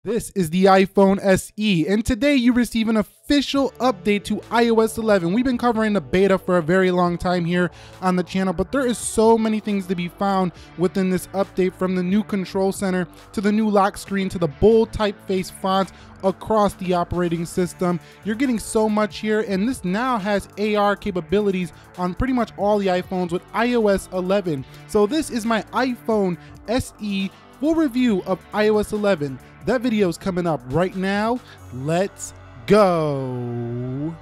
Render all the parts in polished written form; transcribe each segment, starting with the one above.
This is the iPhone SE, and today you receive an official update to iOS 11. We've been covering the beta for a very long time here on the channel, but there is so many things to be found within this update, from the new control center to the new lock screen to the bold typeface fonts across the operating system. You're getting so much here, and this now has AR capabilities on pretty much all the iPhones with iOS 11. So this is my iPhone SE full review of iOS 11. That video is coming up right now. Let's go.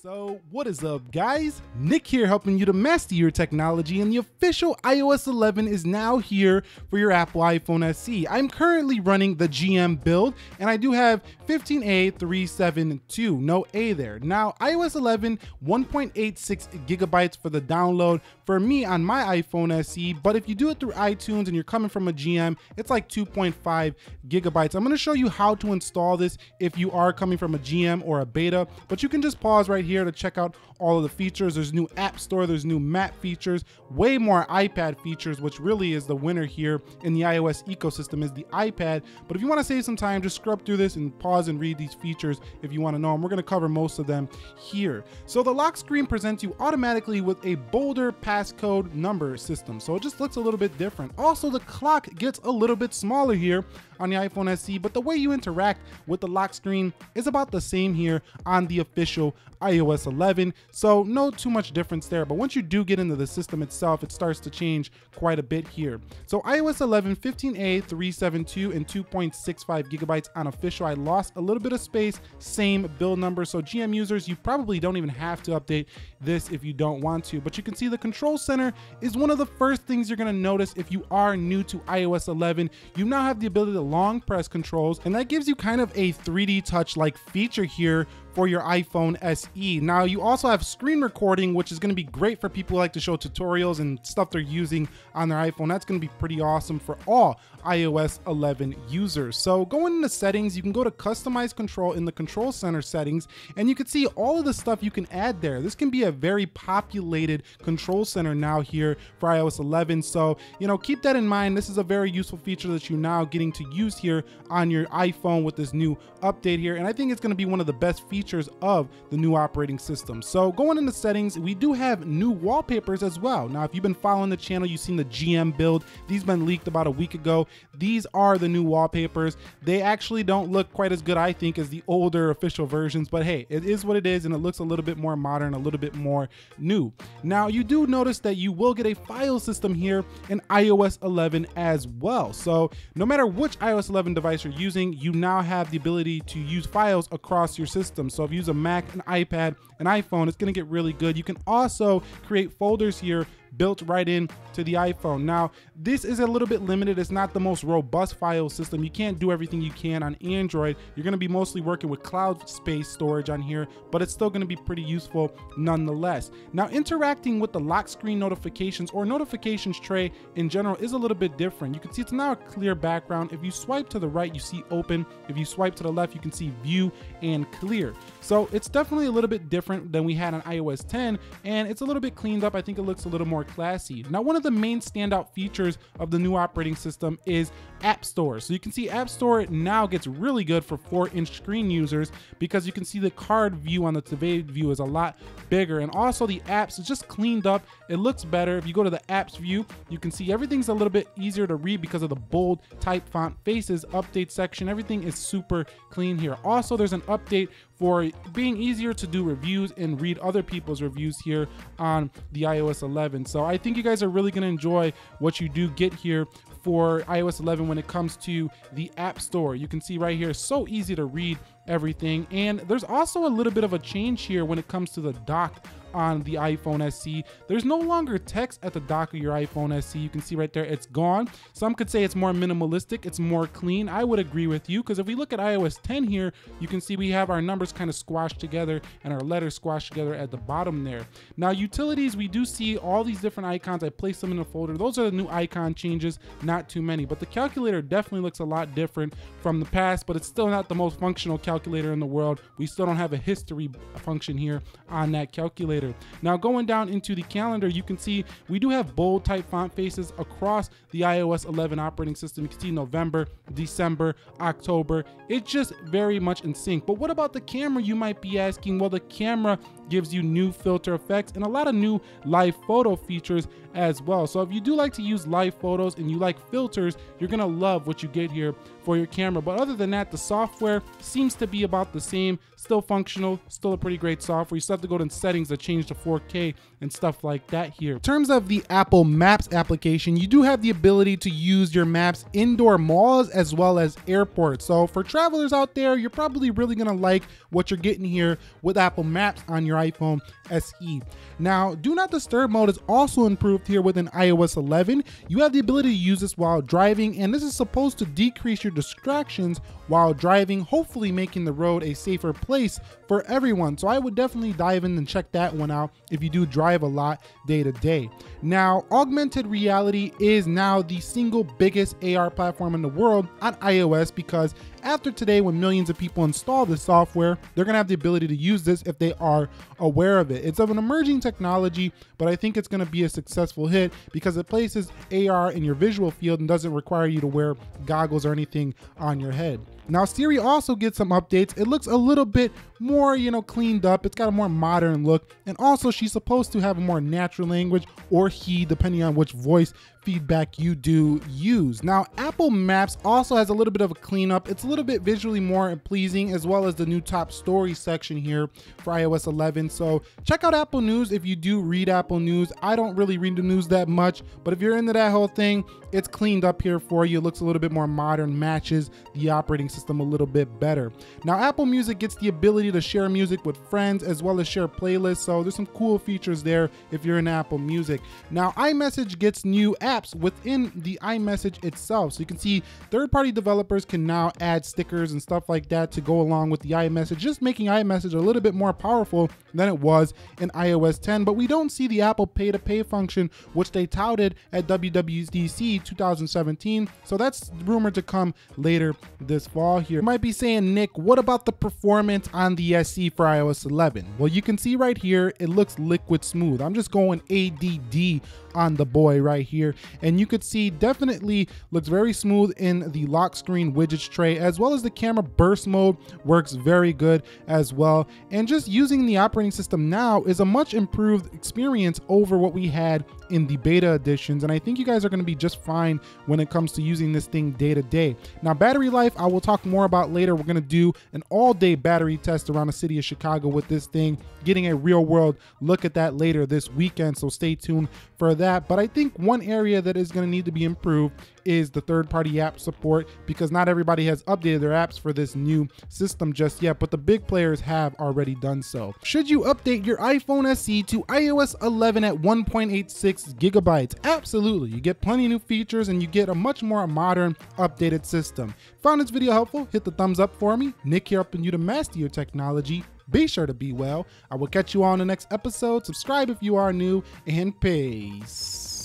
So what is up, guys? Nick here, helping you to master your technology, and the official iOS 11 is now here for your Apple iPhone SE. I'm currently running the GM build, and I do have 15A372, no A there. Now, iOS 11, 1.86 gigabytes for the download for me on my iPhone SE, but if you do it through iTunes and you're coming from a GM, it's like 2.5 gigabytes. I'm gonna show you how to install this if you are coming from a GM or a beta, but you can just pause right here to check out all of the features. There's new app store, there's new map features, way more iPad features, which really is the winner here in the iOS ecosystem is the iPad. But if you want to save some time, just scrub through this and pause and read these features if you want to know them. We're going to cover most of them here. So the lock screen presents you automatically with a bolder passcode number system, so it just looks a little bit different. Also, the clock gets a little bit smaller here on the iPhone SE, but the way you interact with the lock screen is about the same here on the official iOS 11, so no too much difference there. But once you do get into the system itself, it starts to change quite a bit here. So iOS 11, 15A372 and 2.65 gigabytes on official. I lost a little bit of space, same build number, so GM users, you probably don't even have to update this if you don't want to. But you can see the control center is one of the first things you're going to notice if you are new to iOS 11. You now have the ability to long press controls, and that gives you kind of a 3D touch like feature here for your iPhone SE. Now, you also have screen recording, which is going to be great for people who like to show tutorials and stuff they're using on their iPhone. That's going to be pretty awesome for all iOS 11 users. So going into settings, you can go to customize control in the control center settings, and you can see all of the stuff you can add there. This can be a very populated control center now here for iOS 11. So, keep that in mind. This is a very useful feature that you're now getting to use here on your iPhone with this new update here. And I think it's going to be one of the best features of the new operating system. So going into settings, we do have new wallpapers as well. Now, if you've been following the channel, you've seen the GM build. These been leaked about a week ago. These are the new wallpapers. They actually don't look quite as good, I think, as the older official versions, but hey, it is what it is, and it looks a little bit more modern, a little bit more new. Now, you do notice that you will get a file system here in iOS 11 as well. So no matter which iOS 11 device you're using, you now have the ability to use files across your system. So if you use a Mac, an iPad, an iPhone, it's going to get really good. You can also create folders here built right in to the iPhone. Now, this is a little bit limited. It's not the most robust file system. You can't do everything you can on Android. You're going to be mostly working with cloud space storage on here, but it's still going to be pretty useful nonetheless. Now, interacting with the lock screen notifications or notifications tray in general is a little bit different. You can see it's now a clear background. If you swipe to the right, you see open. If you swipe to the left, you can see view and clear. So it's definitely a little bit different than we had on iOS 10, and it's a little bit cleaned up. I think it looks a little more classy. Now, one of the main standout features of the new operating system is App Store. So you can see App Store now gets really good for 4-inch screen users, because you can see the card view on the TV view is a lot bigger, and also the apps is just cleaned up. It looks better. If you go to the apps view, you can see everything's a little bit easier to read because of the bold type font faces. Update section, everything is super clean here. Also, there's an update for being easier to do reviews and read other people's reviews here on the iOS 11. So I think you guys are really going to enjoy what you do get here for iOS 11 when it comes to the App Store. You can see right here, so easy to read everything. And there's also a little bit of a change here when it comes to the dock on the iPhone SE. There's no longer text at the dock of your iPhone SE. You can see right there, it's gone. Some could say it's more minimalistic, it's more clean. I would agree with you, because if we look at iOS 10 here, you can see we have our numbers kind of squashed together and our letters squashed together at the bottom there. Now, utilities, we do see all these different icons. I placed them in a folder. Those are the new icon changes. not too many. But the calculator definitely looks a lot different from the past, but it's still not the most functional calculator in the world. We still don't have a history function here on that calculator. Now going down into the calendar, you can see we do have bold type font faces across the iOS 11 operating system. You can see November, December, October. It's just very much in sync. But what about the camera, you might be asking? Well, the camera gives you new filter effects and a lot of new live photo features as well. So if you do like to use live photos and you like filters, you're gonna love what you get here for your camera. But other than that, the software seems to be about the same, still functional, still a pretty great software. You still have to go to settings to change to 4K and stuff like that here. In terms of the Apple Maps application, you do have the ability to use your maps indoor malls as well as airports. So for travelers out there, you're probably really gonna like what you're getting here with Apple Maps on your iPhone SE. Now, Do Not Disturb mode is also improved here within iOS 11. You have the ability to use this while driving, and this is supposed to decrease your distractions while driving, hopefully making the road a safer place for everyone. So I would definitely dive in and check that one out if you do drive a lot day to day. Now, Augmented Reality is now the single biggest AR platform in the world on iOS, because after today, when millions of people install this software, they're gonna have the ability to use this if they are aware of it. It's of an emerging technology, but I think it's gonna be a successful hit because it places AR in your visual field and doesn't require you to wear goggles or anything on your head. Now, Siri also gets some updates. It looks a little bit more, cleaned up. It's got a more modern look. And also she's supposed to have a more natural language, or he, depending on which voice feedback you do use. Now, Apple Maps also has a little bit of a cleanup. It's a little bit visually more pleasing, as well as the new top story section here for iOS 11. So check out Apple News if you do read Apple News. I don't really read the news that much, but if you're into that whole thing, it's cleaned up here for you. It looks a little bit more modern, matches the operating system a little bit better. Now, Apple Music gets the ability to share music with friends as well as share playlists. So there's some cool features there if you're in Apple Music. Now, iMessage gets new apps within the iMessage itself. So you can see third-party developers can now add stickers and stuff like that to go along with the iMessage, just making iMessage a little bit more powerful than it was in iOS 10. But we don't see the Apple pay-to-pay function, which they touted at WWDC 2017. So that's rumored to come later this fall here. You might be saying, Nick, what about the performance on the SE for iOS 11? Well, you can see right here, it looks liquid smooth. I'm just going ADD on the boy right here, and you could see definitely looks very smooth in the lock screen widgets tray, as well as the camera burst mode works very good as well. And just using the operating system now is a much improved experience over what we had in the beta editions, and I think you guys are going to be just fine when it comes to using this thing day to day. Now, battery life I will talk more about later. We're going to do an all-day battery test around the city of Chicago with this thing, getting a real world look at that later this weekend, so stay tuned for that. But I think one area that is going to need to be improved is the third-party app support, because not everybody has updated their apps for this new system just yet, but the big players have already done so. Should you update your iPhone SE to iOS 11 at 1.86 gigabytes? Absolutely. You get plenty of new features and you get a much more modern, updated system. Found this video helpful? Hit the thumbs up for me. Nick here, helping you to master your technology. Be sure to be well. I will catch you all in the next episode. Subscribe if you are new, and peace.